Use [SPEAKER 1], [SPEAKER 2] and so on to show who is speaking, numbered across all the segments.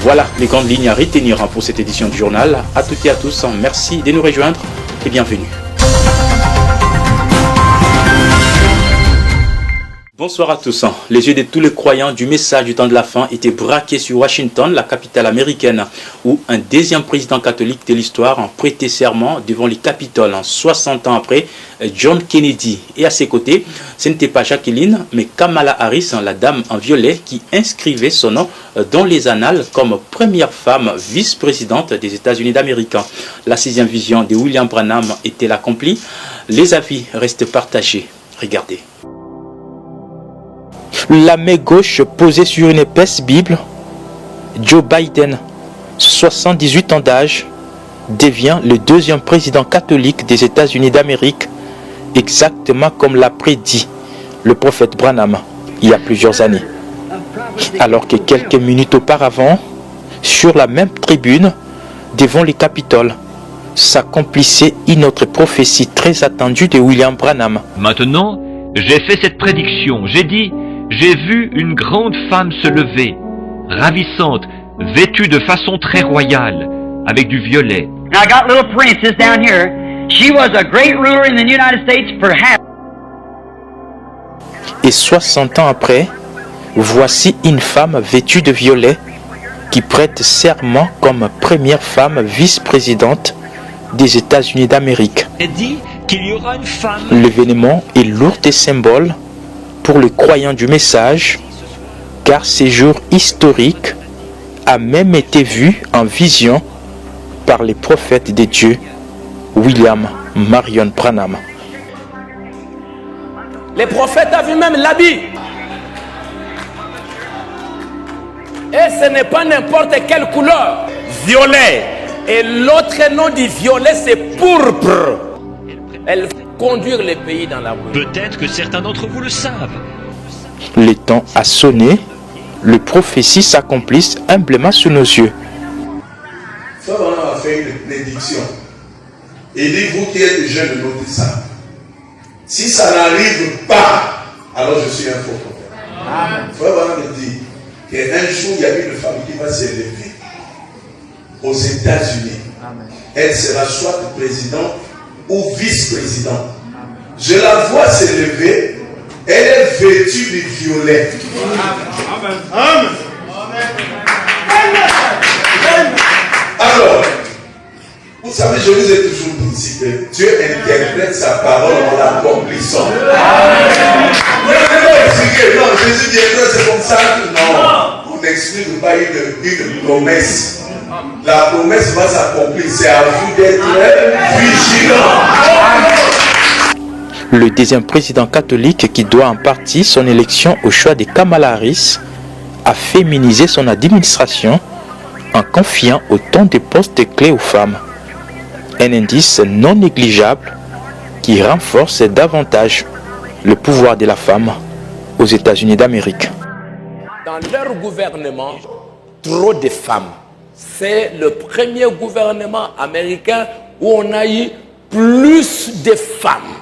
[SPEAKER 1] Voilà les grandes lignes à retenir pour cette édition du journal. À toutes et à tous, merci de nous rejoindre et bienvenue. Bonsoir à tous. Les yeux de tous les croyants du message du temps de la fin étaient braqués sur Washington, la capitale américaine, où un deuxième président catholique de l'histoire a prêté serment devant le Capitole 60 ans après John Kennedy. Et à ses côtés, ce n'était pas Jacqueline, mais Kamala Harris, la dame en violet, qui inscrivait son nom dans les annales comme première femme vice-présidente des États-Unis d'Amérique. La sixième vision de William Branham était accomplie. Les avis restent partagés. Regardez. La main gauche posée sur une épaisse Bible, Joe Biden, 78 ans d'âge, devient le deuxième président catholique des États-Unis d'Amérique, exactement comme l'a prédit le prophète Branham il y a plusieurs années. Alors que quelques minutes auparavant, sur la même tribune, devant le Capitole, s'accomplissait une autre prophétie très attendue de William Branham.
[SPEAKER 2] Maintenant, j'ai fait cette prédiction, j'ai dit: j'ai vu une grande femme se lever, ravissante, vêtue de façon très royale, avec du violet.
[SPEAKER 3] Now I got little princess down here. She was a great ruler in the United States for half.
[SPEAKER 1] Et 60 ans après, voici une femme vêtue de violet qui prête serment comme première femme vice-présidente des États-Unis d'Amérique.
[SPEAKER 2] J'ai dit qu'il y aura une femme.
[SPEAKER 1] L'événement est lourd de symboles pour les croyants du message, car ce jour historique a même été vu en vision par les prophètes de Dieu, William Marion Branham.
[SPEAKER 4] Les prophètes ont vu même l'habit. Et ce n'est pas n'importe quelle couleur. Violet. Et l'autre nom du violet, c'est pourpre. Elle conduire les pays dans la rue.
[SPEAKER 2] Peut-être que certains d'entre vous le savent.
[SPEAKER 1] Le temps a sonné, les prophéties s'accomplissent humblement sous nos yeux.
[SPEAKER 5] Frère Branham a fait une prédiction. Il dit, vous qui êtes jeunes, notez ça. Si ça n'arrive pas, alors je suis un faux prophète. Frère Branham me dit qu'un jour, il y a une femme qui va s'élever aux États-Unis. Elle sera soit présidente ou vice-présidente. Je la vois s'élever, elle est vêtue de violet. Amen. Alors, vous savez, je vous ai toujours dit que Dieu interprète sa parole en l'accomplissant. Vous n'avez pas expliqué, non, Jésus dit que c'est comme ça. Non, on n'explique pas une promesse. La promesse va s'accomplir, c'est à vous d'être vigilant.
[SPEAKER 1] Le deuxième président catholique qui doit en partie son élection au choix de Kamala Harris a féminisé son administration en confiant autant de postes clés aux femmes. Un indice non négligeable qui renforce davantage le pouvoir de la femme aux États-Unis d'Amérique.
[SPEAKER 4] Dans leur gouvernement, trop de femmes. C'est le premier gouvernement américain où on a eu plus de femmes.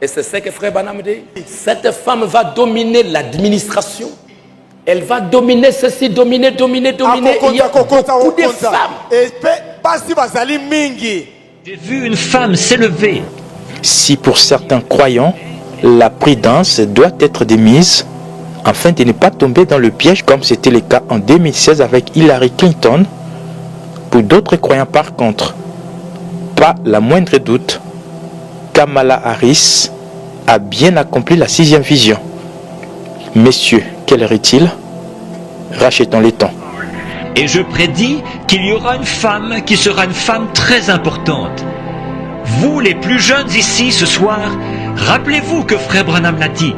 [SPEAKER 4] Et c'est ce que Frère Branham dit. Cette femme va dominer l'administration. Elle va dominer ceci, dominer. Il y a beaucoup de femmes.
[SPEAKER 2] J'ai vu une femme s'élever.
[SPEAKER 1] Si pour certains croyants, la prudence doit être démise afin de ne pas tomber dans le piège comme c'était le cas en 2016 avec Hillary Clinton, pour d'autres croyants par contre, pas la moindre doute, Kamala Harris a bien accompli la sixième vision. Messieurs, quelle heure est-il? Rachetons les temps.
[SPEAKER 2] Et je prédis qu'il y aura une femme qui sera une femme très importante. Vous les plus jeunes ici ce soir, rappelez-vous que Frère Branham l'a dit.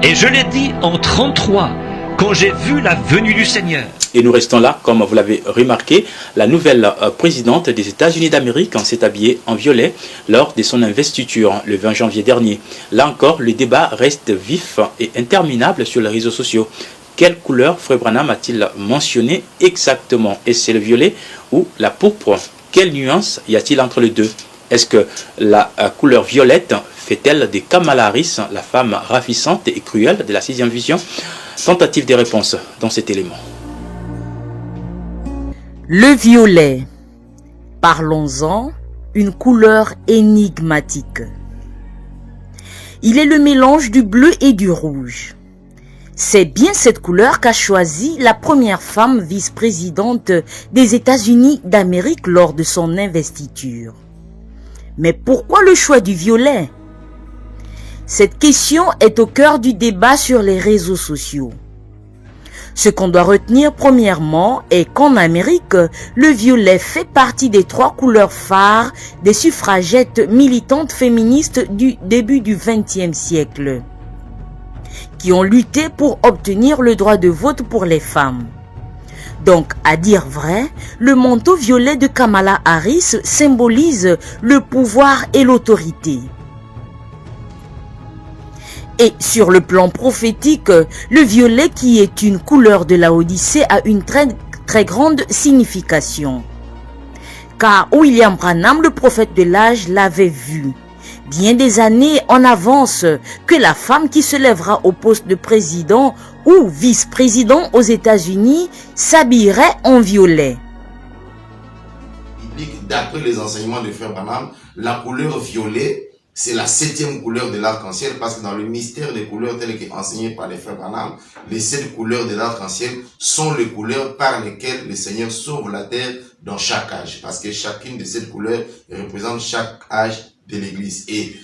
[SPEAKER 2] Et je l'ai dit en 33, quand j'ai vu la venue du Seigneur.
[SPEAKER 1] Et nous restons là, comme vous l'avez remarqué, la nouvelle présidente des États-Unis d'Amérique s'est habillée en violet lors de son investiture le 20 janvier dernier. Là encore, le débat reste vif et interminable sur les réseaux sociaux. Quelle couleur Frère Branham a-t-il mentionné exactement? Est-ce le violet ou la pourpre? Quelle nuance y a-t-il entre les deux? Est-ce que la couleur violette fait-elle de Kamala Harris la femme ravissante et cruelle de la sixième vision? Tentative de réponse dans cet élément.
[SPEAKER 6] Le violet, parlons-en, une couleur énigmatique. Il est le mélange du bleu et du rouge. C'est bien cette couleur qu'a choisi la première femme vice-présidente des États-Unis d'Amérique lors de son investiture. Mais pourquoi le choix du violet? Cette question est au cœur du débat sur les réseaux sociaux. Ce qu'on doit retenir premièrement est qu'en Amérique, le violet fait partie des 3 couleurs phares des suffragettes militantes féministes du début du XXe siècle, qui ont lutté pour obtenir le droit de vote pour les femmes. Donc, à dire vrai, le manteau violet de Kamala Harris symbolise le pouvoir et l'autorité. Et sur le plan prophétique, le violet qui est une couleur de la Odyssée a une très grande signification. Car William Branham, le prophète de l'âge, l'avait vu, bien des années en avance, que la femme qui se lèvera au poste de président ou vice-président aux États-Unis s'habillerait en violet.
[SPEAKER 7] D'après les enseignements de Frère Branham, la couleur violet, c'est la 7e couleur de l'arc-en-ciel, parce que dans le mystère des couleurs tel qu'enseigné par les Frères Branham, les 7 couleurs de l'arc-en-ciel sont les couleurs par lesquelles le Seigneur sauve la terre dans chaque âge, parce que chacune de ces couleurs représente chaque âge de l'Église. Et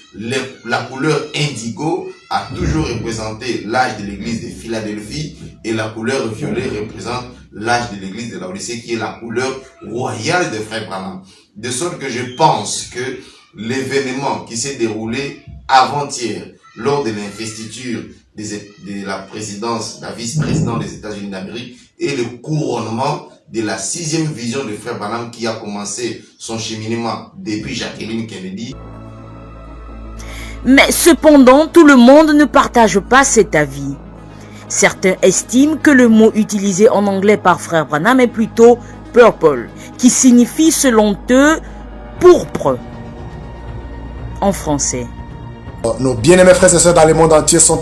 [SPEAKER 7] la couleur indigo a toujours représenté l'âge de l'Église de Philadelphie, et la couleur violet représente l'âge de l'Église de Laodicée, qui est la couleur royale de Frère Branham. De sorte que je pense que l'événement qui s'est déroulé avant-hier lors de l'investiture de la présidence, la vice-présidente des États-Unis d'Amérique, et le couronnement de la 6e vision de Frère Branham qui a commencé son cheminement depuis Jacqueline Kennedy.
[SPEAKER 6] Mais cependant, tout le monde ne partage pas cet avis. Certains estiment que le mot utilisé en anglais par Frère Branham est plutôt purple, qui signifie selon eux pourpre en français.
[SPEAKER 8] Nos bien-aimés frères et sœurs dans le monde entier sont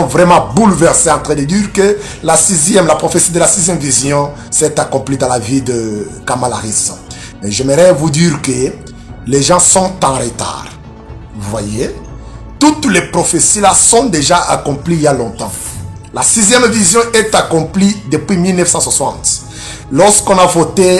[SPEAKER 8] vraiment bouleversés, en train de dire que la prophétie de la 6e vision s'est accomplie dans la vie de Kamala Harris. Mais j'aimerais vous dire que les gens sont en retard. Vous voyez, toutes les prophéties là sont déjà accomplies il y a longtemps. La 6e vision est accomplie depuis 1960. Lorsqu'on a voté